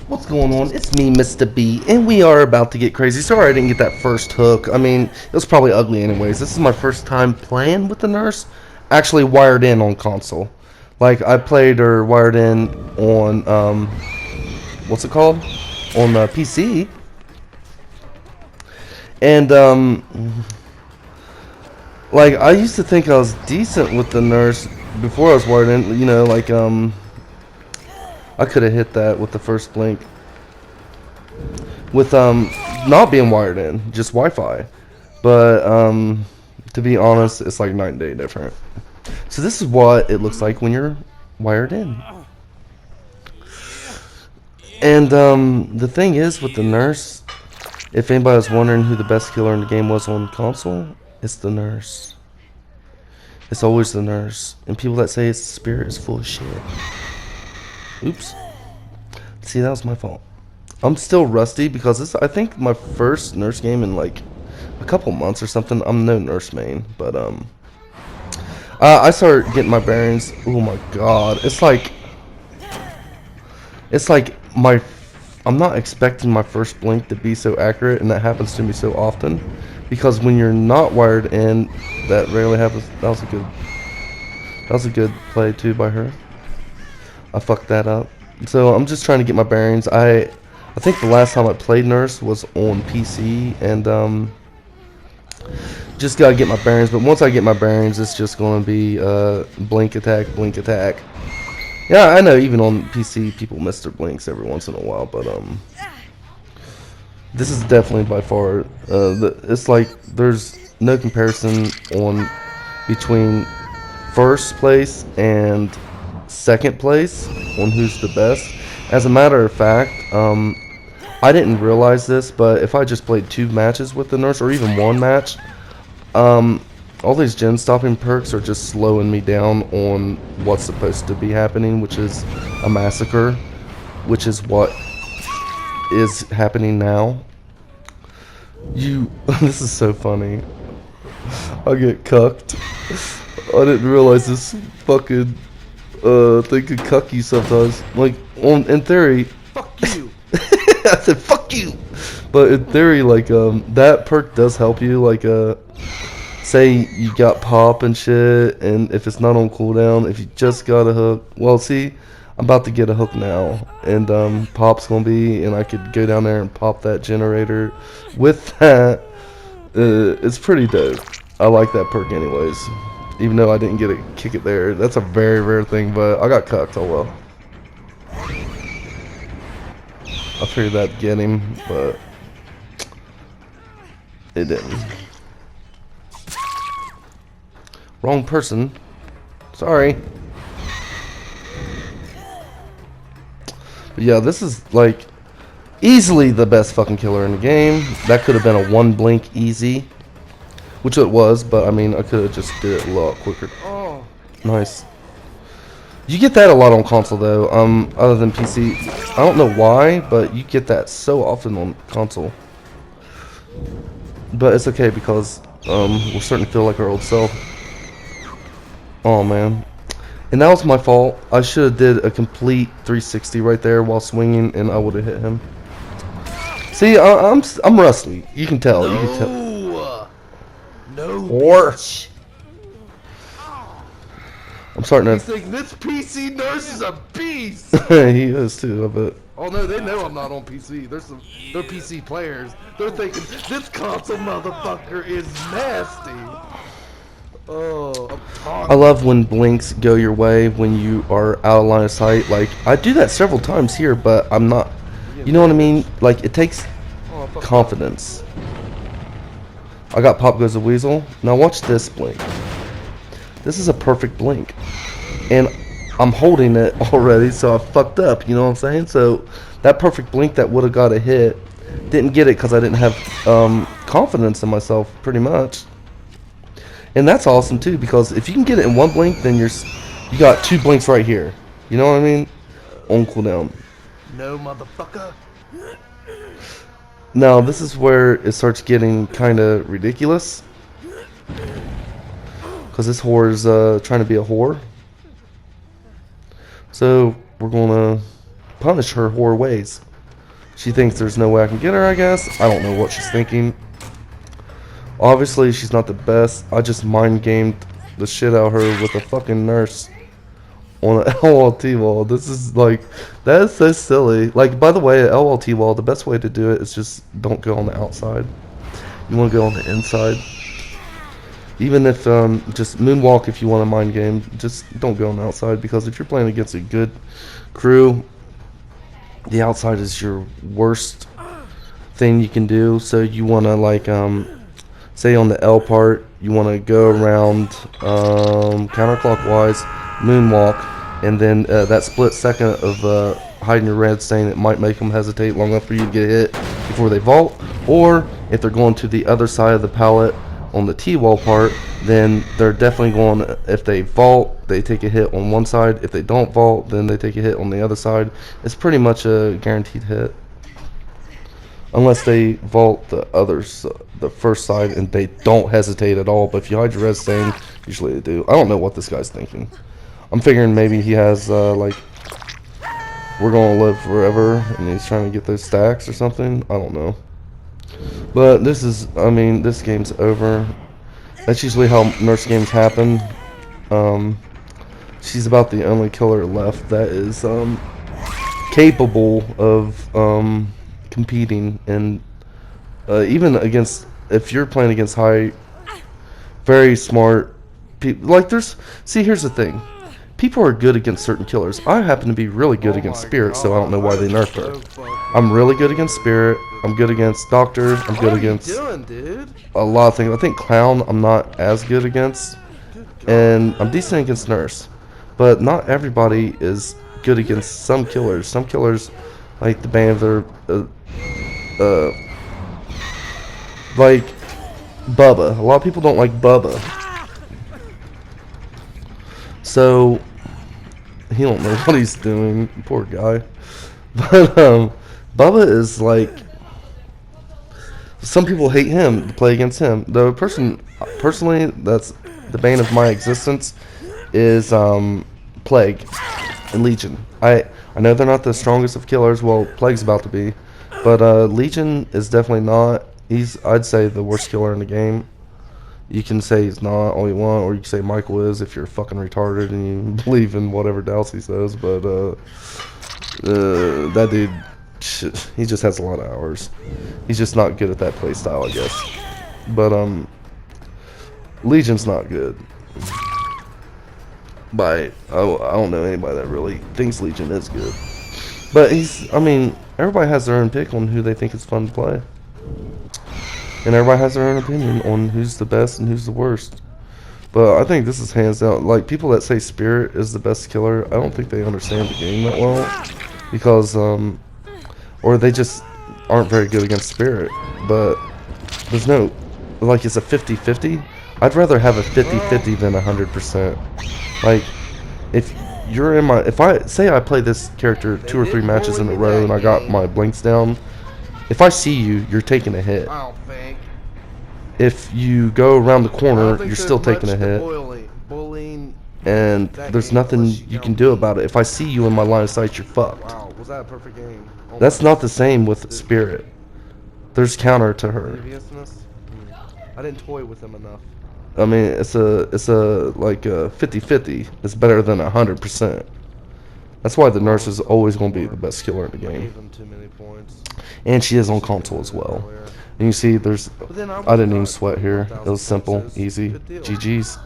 What's going on? It's me, Mr. B, and we are about to get crazy. Sorry I didn't get that first hook. I mean, it was probably ugly anyways. This is my first time playing with the nurse, actually wired in on console. Like, I played or wired in on, what's it called? On the PC. And, like, I used to think I was decent with the nurse before I was wired in. You know, like, I could have hit that with the first blink. With not being wired in, just Wi-Fi. But to be honest, it's like night and day different. So this is what it looks like when you're wired in. And the thing is with the nurse, if anybody was wondering who the best killer in the game was on console, it's the nurse. It's always the nurse. And people that say it's the spirit is full of shit. Oops. See, that was my fault. I'm still rusty because this, I think, my first nurse game in like a couple months or something. I'm no nurse main, but I started getting my bearings. Oh my god, it's like my. I'm not expecting my first blink to be so accurate, and that happens to me so often because when you're not wired in, that rarely happens. That was a good play too by her. I fucked that up. So I'm just trying to get my bearings. I think the last time I played nurse was on PC, and just gotta get my bearings. But once I get my bearings, it's just gonna be blink attack, blink attack. Yeah, I know even on PC people miss their blinks every once in a while, but this is definitely by far it's like there's no comparison on between first place and second place on who's the best. As a matter of fact, I didn't realize this, but if I just played 2 matches with the nurse, or even 1 match, all these gen stopping perks are just slowing me down on what's supposed to be happening, which is a massacre, which is what is happening now. This is so funny. I get cucked. I didn't realize this fucking thing could cuck you sometimes. Like, in theory, Fuck you. I said, fuck you! But in theory, like, that perk does help you. Like, say you got pop and shit, and if it's not on cooldown, if you just got a hook. Well, see, I'm about to get a hook now, and pop's gonna be, and I could go down there and pop that generator. With that, it's pretty dope. I like that perk anyways. Even though I didn't get a kick it there. That's a very rare thing, but I got cucked, oh well. I figured that'd get him, but it didn't. Wrong person. Sorry. But yeah, this is like easily the best fucking killer in the game. That could have been a 1 blink easy, which it was, but I mean, I could have just did it a lot quicker. Oh. Nice. You get that a lot on console though, other than PC. I don't know why, but you get that so often on console. But it's okay because we're starting to feel like our old self. Oh man. And that was my fault. I should have did a complete 360 right there while swinging, and I would have hit him. See, I'm rusty. You can tell. You can tell. No. Or Bitch. I'm starting You to. think this PC nurse is a beast? He is too. I bet. Oh no, they know I'm not on PC. They're PC players. They're thinking this console motherfucker is nasty. Oh, I'm talking. I love when blinks go your way when you are out of line of sight. Like, I do that several times here, but I'm not. You know what I mean? Like, it takes Oh, fuck. confidence. I got Pop Goes the Weasel. Now watch this blink. This is a perfect blink. And I'm holding it already, so I fucked up, you know what I'm saying? So that perfect blink that would have got a hit, didn't get it because I didn't have confidence in myself, pretty much. And that's awesome too, because if you can get it in 1 blink, then you got 2 blinks right here. You know what I mean? On cooldown. No, motherfucker. Now this is where it starts getting kind of ridiculous, because this whore is trying to be a whore. So we're gonna punish her whore ways. She thinks there's no way I can get her, I guess. I don't know what she's thinking. Obviously, she's not the best. I just mind gamed the shit out of her with a fucking nurse on an LLT wall. This is like, that is so silly. Like, by the way, at LLT wall, the best way to do it is just don't go on the outside. You want to go on the inside. Even if, just moonwalk if you want to mind game, just don't go on the outside, because if you're playing against a good crew, the outside is your worst thing you can do. So you want to, like, say on the L part, you want to go around counterclockwise, moonwalk, and then that split second of hiding your red stain, it might make them hesitate long enough for you to get hit before they vault. Or if they're going to the other side of the pallet on the T-wall part, then they're definitely going, if they vault, they take a hit on one side. If they don't vault, then they take a hit on the other side. It's pretty much a guaranteed hit. Unless they vault the first side and they don't hesitate at all. But if you hide your red stain, usually they do. I don't know what this guy's thinking. I'm figuring maybe he has, like, we're going to live forever, and he's trying to get those stacks or something. I don't know. But this is, I mean, this game's over. That's usually how nurse games happen. She's about the only killer left that is capable of competing, and even against, if you're playing against high, very smart people, like here's the thing. People are good against certain killers. I happen to be really good against Spirit, so I don't know why they nerfed her. I'm really good against Spirit. I'm good against Doctor. I'm good against a lot of things. I think Clown I'm not as good against, and I'm decent against Nurse. But not everybody is good against some killers. Some killers, like the Bane of their, like Bubba. A lot of people don't like Bubba. So he don't know what he's doing, poor guy. But Bubba is like, some people hate him to play against him. The person personally that's the bane of my existence is Plague and Legion. I know they're not the strongest of killers. Well, Plague's about to be, but Legion is definitely not. He's, I'd say, the worst killer in the game. You can say he's not all you want, or you can say Michael is if you're fucking retarded and you believe in whatever Dalsey says. But that dude, he just has a lot of hours. He's just not good at that play style, I guess. But Legion's not good. I don't know anybody that really thinks Legion is good. But he's, I mean, everybody has their own pick on who they think is fun to play. And everybody has their own opinion on who's the best and who's the worst. But I think this is hands down. Like, people that say Spirit is the best killer, I don't think they understand the game that well. Because, or they just aren't very good against Spirit. But there's no, like, it's a 50-50. I'd rather have a 50-50 than 100%. Like, if you're in my, if I, say I play this character 2 or 3 matches in a row and I got my blinks down, if I see you, you're taking a hit. I don't think. If you go around the corner, you're still taking a hit. Bullying. And there's nothing you can do about it. If I see you in my line of sight, you're fucked. Wow, was that a perfect game? Oh, That's not the same with Spirit. There's counter to her. deviousness? I didn't toy with him enough. I mean, it's a like a 50-50. It's better than 100%. That's why the nurse is always going to be the best killer in the I game. gave him too many points. And she is on console as well. And you see, there's, I didn't even sweat here. It was simple, easy. GG's.